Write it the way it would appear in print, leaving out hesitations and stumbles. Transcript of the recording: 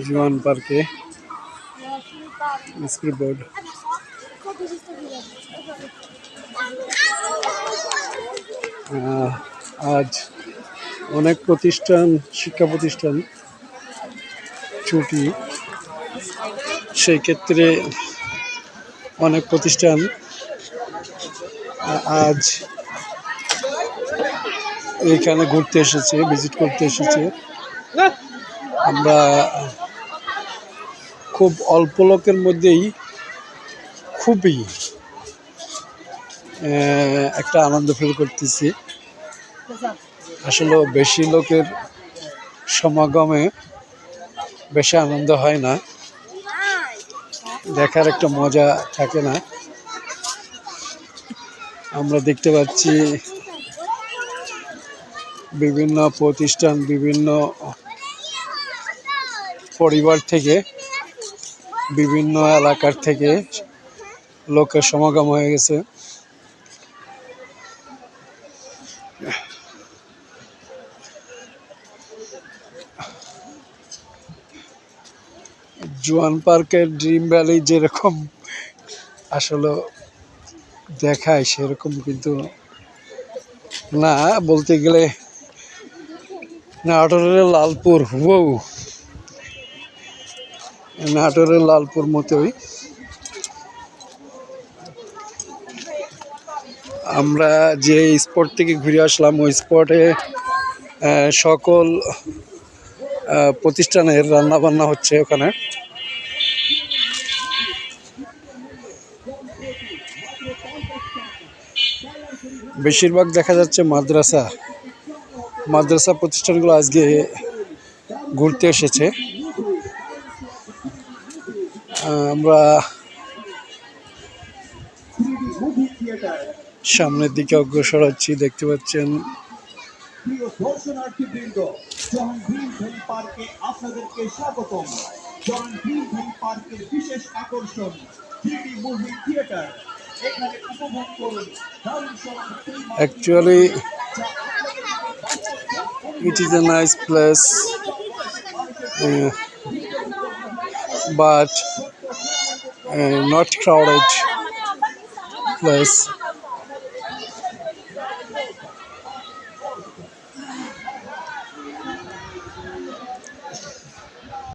জুয়ান পার্কে script board. আজ অনেক প্রতিষ্ঠান, শিক্ষা প্রতিষ্ঠান ছুটি। সেই ক্ষেত্রে অনেক প্রতিষ্ঠান আজ এখানে ঘুরতে এসেছে, ভিজিট করতে এসেছে। আমরা খুব অল্প লোকের মধ্যেই খুবই একটা আনন্দ ফিল করতেছি। আসলে বেশি লোকের সমাগমে বেশি আনন্দ হয় না, দেখার একটা মজা থাকে না। আমরা দেখতে পাচ্ছি বিভিন্ন প্রতিষ্ঠান, বিভিন্ন পরিবার থেকে, বিভিন্ন এলাকার থেকে লোকের সমাগম হয়ে গেছে। জুয়ান পার্কের ড্রিম ভ্যালি যেরকম আসলে দেখায় সেরকম কিন্তু না, বলতে গেলে নাটোরের লালপুর, নাটোরের লালপুর মতোই। আমরা যে স্পট থেকে ঘুরে আসলাম ওই স্পটে সকল প্রতিষ্ঠানের রান্না বান্না হচ্ছে ওখানে। বেশিরভাগ দেখা যাচ্ছে মাদ্রাসা প্রতিষ্ঠানগুলো আজকে ঘুরতে এসেছে। আমরা সামনের দিকে অগ্রসর হচ্ছি, দেখতে পাচ্ছেন। প্রিয় দর্শনার্থীবৃন্দ, জোহান গ্রিন ভ্যালি পার্কে আপনাদেরকে স্বাগতম। জোহান গ্রিন ভ্যালি পার্কের বিশেষ আকর্ষণ 3D মুভি থিয়েটার। এখানে উপভোগ করুন দারুণ সব। Actually, it is a nice place, but not crowded place.